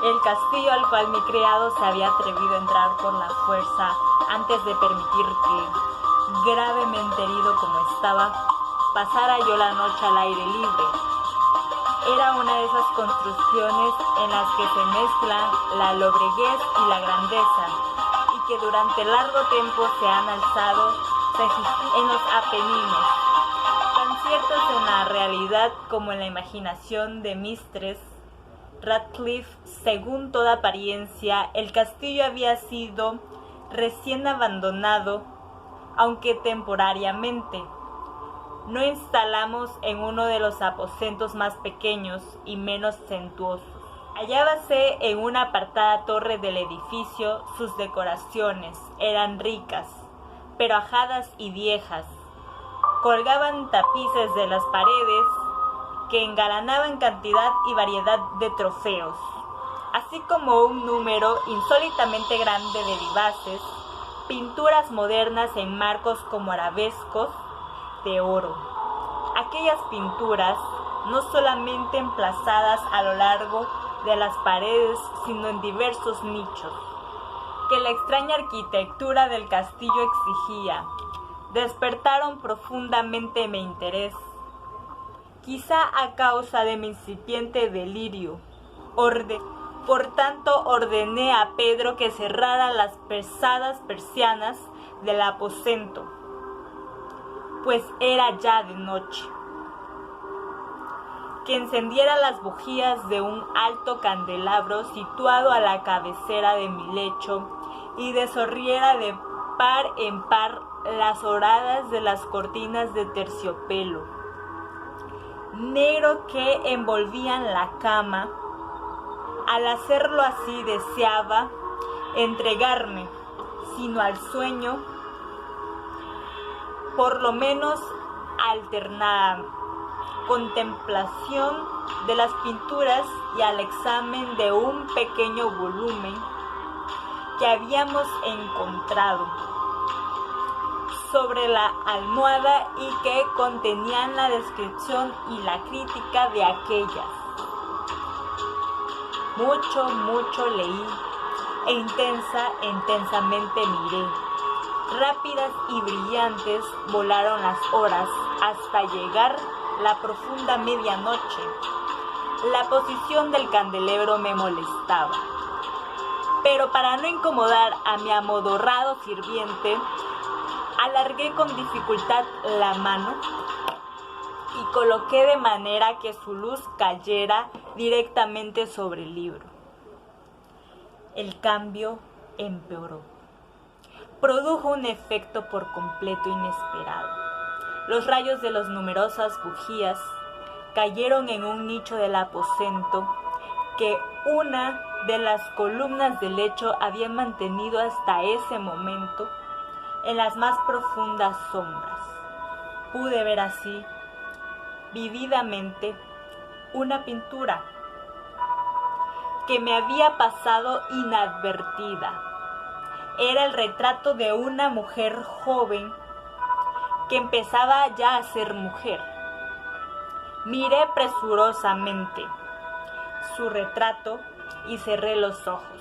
El castillo al cual mi criado se había atrevido a entrar por la fuerza antes de permitir que, gravemente herido como estaba, pasara yo la noche al aire libre. Era una de esas construcciones en las que se mezclan la lobreguez y la grandeza, y que durante largo tiempo se han alzado en los Apeninos, tan ciertos en la realidad como en la imaginación de Mistress Radcliffe. Según toda apariencia, el castillo había sido recién abandonado, aunque temporariamente. Nos instalamos en uno de los aposentos más pequeños y menos suntuosos. Hallábase en una apartada torre del edificio. Sus decoraciones eran ricas, pero ajadas y viejas. Colgaban tapices de las paredes que engalanaban cantidad y variedad de trofeos, así como un número insólitamente grande de vivaces, pinturas modernas en marcos como arabescos de oro. Aquellas pinturas, no solamente emplazadas a lo largo de las paredes, sino en diversos nichos, que la extraña arquitectura del castillo exigía, despertaron profundamente mi interés. Quizá a causa de mi incipiente delirio. Por tanto, ordené a Pedro que cerrara las pesadas persianas del aposento, pues era ya de noche, que encendiera las bujías de un alto candelabro situado a la cabecera de mi lecho y desorriera de par en par las horadas de las cortinas de terciopelo negro que envolvían la cama. Al hacerlo así deseaba entregarme, sino al sueño, por lo menos alternada contemplación de las pinturas y al examen de un pequeño volumen que habíamos encontrado sobre la almohada y que contenían la descripción y la crítica de aquellas. Mucho leí e intensamente miré. Rápidas y brillantes volaron las horas hasta llegar la profunda medianoche. La posición del candelero me molestaba, pero para no incomodar a mi amodorrado sirviente, alargué con dificultad la mano y coloqué de manera que su luz cayera directamente sobre el libro. El cambio empeoró. Produjo un efecto por completo inesperado. Los rayos de las numerosas bujías cayeron en un nicho del aposento que una de las columnas del lecho había mantenido hasta ese momento en las más profundas sombras. Pude ver así, vívidamente, una pintura que me había pasado inadvertida. Era el retrato de una mujer joven que empezaba ya a ser mujer. Miré presurosamente su retrato y cerré los ojos.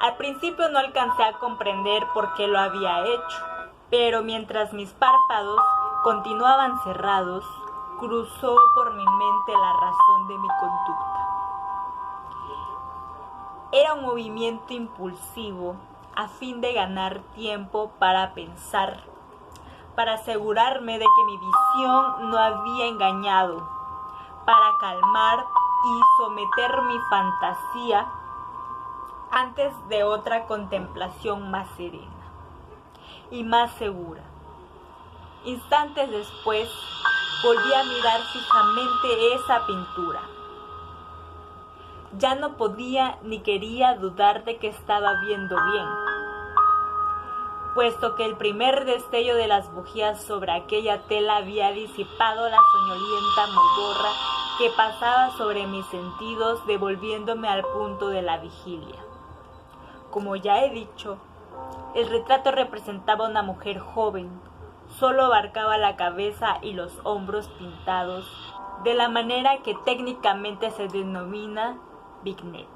Al principio no alcancé a comprender por qué lo había hecho, pero mientras mis párpados continuaban cerrados, cruzó por mi mente la razón de mi conducta. Era un movimiento impulsivo a fin de ganar tiempo para pensar, para asegurarme de que mi visión no había engañado, para calmar y someter mi fantasía antes de otra contemplación más serena y más segura. Instantes después, volví a mirar fijamente esa pintura. Ya no podía ni quería dudar de que estaba viendo bien, puesto que el primer destello de las bujías sobre aquella tela había disipado la soñolienta modorra que pasaba sobre mis sentidos, devolviéndome al punto de la vigilia. Como ya he dicho, el retrato representaba a una mujer joven, solo abarcaba la cabeza y los hombros pintados de la manera que técnicamente se denomina Vignet,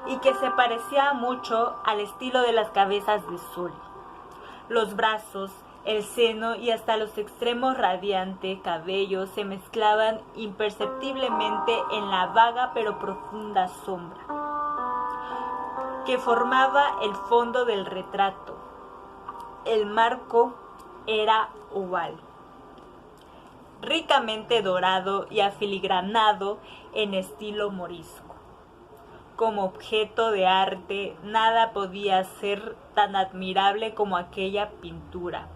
y que se parecía mucho al estilo de las cabezas de Sully. Los brazos, el seno y hasta los extremos radiante cabello se mezclaban imperceptiblemente en la vaga pero profunda sombra que formaba el fondo del retrato. El marco era oval, ricamente dorado y afiligranado en estilo morisco. Como objeto de arte, nada podía ser tan admirable como aquella pintura.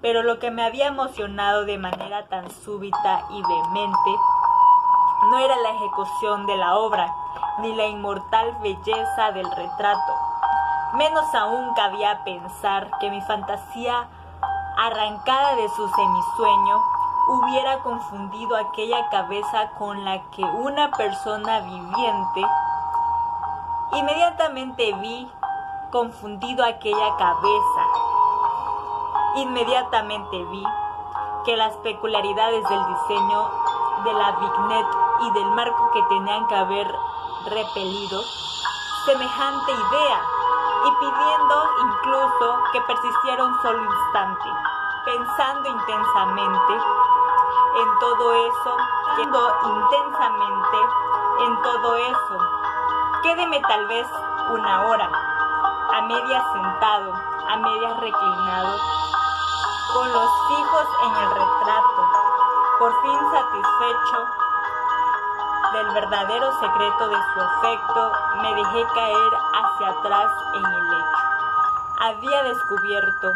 Pero lo que me había emocionado de manera tan súbita y vehemente no era la ejecución de la obra, ni la inmortal belleza del retrato. Menos aún cabía pensar que mi fantasía, arrancada de su semisueño, hubiera confundido aquella cabeza con la que una persona viviente. Inmediatamente vi confundido aquella cabeza. Inmediatamente vi que las peculiaridades del diseño de la Vignet y del marco que tenían que haber repelido semejante idea, y pidiendo incluso que persistiera un solo instante, pensando intensamente en todo eso, quédeme tal vez una hora, a medias sentado, a medias reclinado, con los fijos en el retrato, por fin satisfecho del verdadero secreto de su efecto, me dejé caer hacia atrás en el lecho. Había descubierto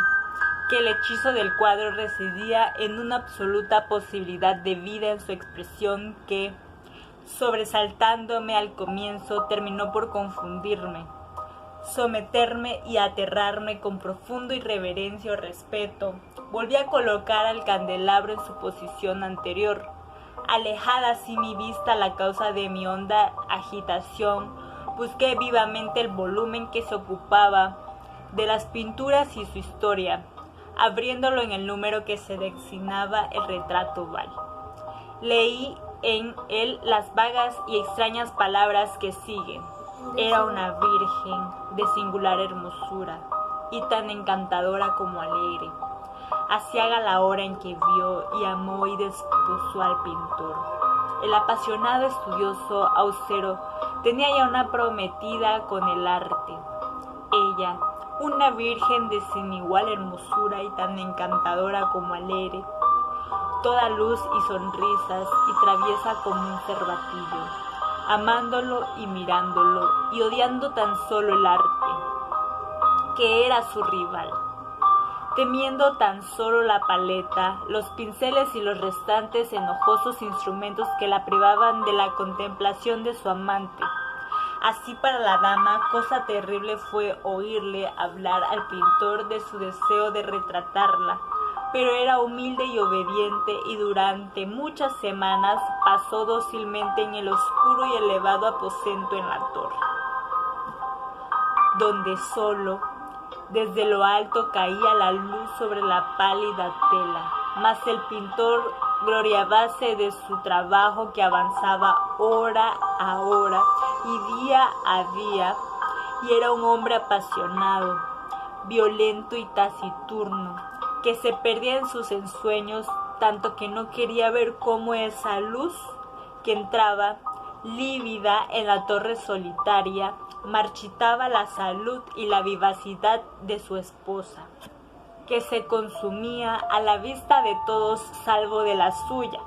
que el hechizo del cuadro residía en una absoluta posibilidad de vida en su expresión que, sobresaltándome al comienzo, terminó por confundirme, someterme y aterrarme con profundo y reverencio respeto. Volví a colocar al candelabro en su posición anterior. Alejada así mi vista la causa de mi honda agitación, busqué vivamente el volumen que se ocupaba de las pinturas y su historia, abriéndolo en el número que se designaba el retrato oval. Leí en él las vagas y extrañas palabras que siguen. Era una virgen de singular hermosura y tan encantadora como alegre. Aciaga la hora en que vio y amó y desposó al pintor. El apasionado estudioso austero tenía ya una prometida con el arte. Ella, una virgen de sin igual hermosura y tan encantadora como alegre, toda luz y sonrisas y traviesa como un cervatillo, amándolo y mirándolo y odiando tan solo el arte, que era su rival. Temiendo tan solo la paleta, los pinceles y los restantes enojosos instrumentos que la privaban de la contemplación de su amante. Así para la dama, cosa terrible fue oírle hablar al pintor de su deseo de retratarla, pero era humilde y obediente, y durante muchas semanas pasó dócilmente en el oscuro y elevado aposento en la torre, donde solo desde lo alto caía la luz sobre la pálida tela, mas el pintor gloriábase de su trabajo que avanzaba hora a hora y día a día, y era un hombre apasionado, violento y taciturno, que se perdía en sus ensueños, tanto que no quería ver cómo esa luz que entraba lívida en la torre solitaria marchitaba la salud y la vivacidad de su esposa, que se consumía a la vista de todos salvo de la suya.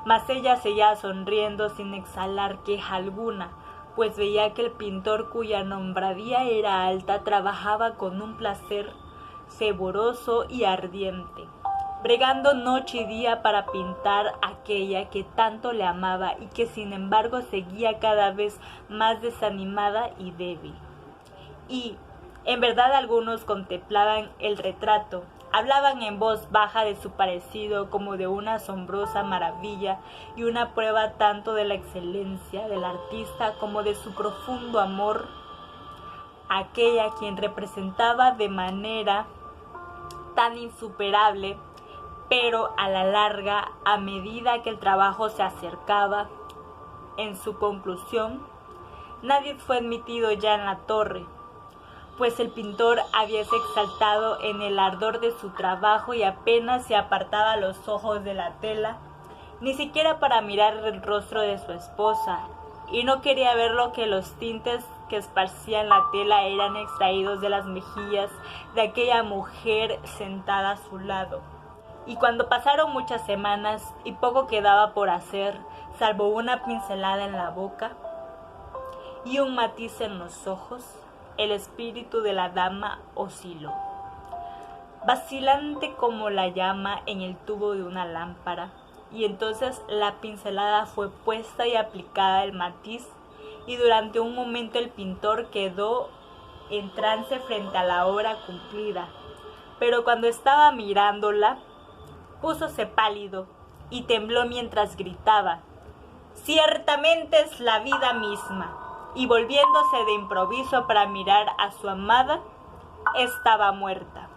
Mas ella seguía sonriendo sin exhalar queja alguna, pues veía que el pintor, cuya nombradía era alta, trabajaba con un placer fervoroso y ardiente, bregando noche y día para pintar aquella que tanto le amaba y que sin embargo seguía cada vez más desanimada y débil. Y, en verdad, algunos contemplaban el retrato, hablaban en voz baja de su parecido como de una asombrosa maravilla y una prueba tanto de la excelencia del artista como de su profundo amor a aquella a quien representaba de manera tan insuperable. Pero a la larga, a medida que el trabajo se acercaba, en su conclusión, nadie fue admitido ya en la torre, pues el pintor habíase exaltado en el ardor de su trabajo y apenas se apartaba los ojos de la tela, ni siquiera para mirar el rostro de su esposa, y no quería ver lo que los tintes que esparcían la tela eran extraídos de las mejillas de aquella mujer sentada a su lado. Y cuando pasaron muchas semanas y poco quedaba por hacer, salvo una pincelada en la boca y un matiz en los ojos, el espíritu de la dama osciló, vacilante como la llama en el tubo de una lámpara, y entonces la pincelada fue puesta y aplicada el matiz, y durante un momento el pintor quedó en trance frente a la obra cumplida, pero cuando estaba mirándola, púsose pálido y tembló mientras gritaba: «Ciertamente es la vida misma», y volviéndose de improviso para mirar a su amada, estaba muerta.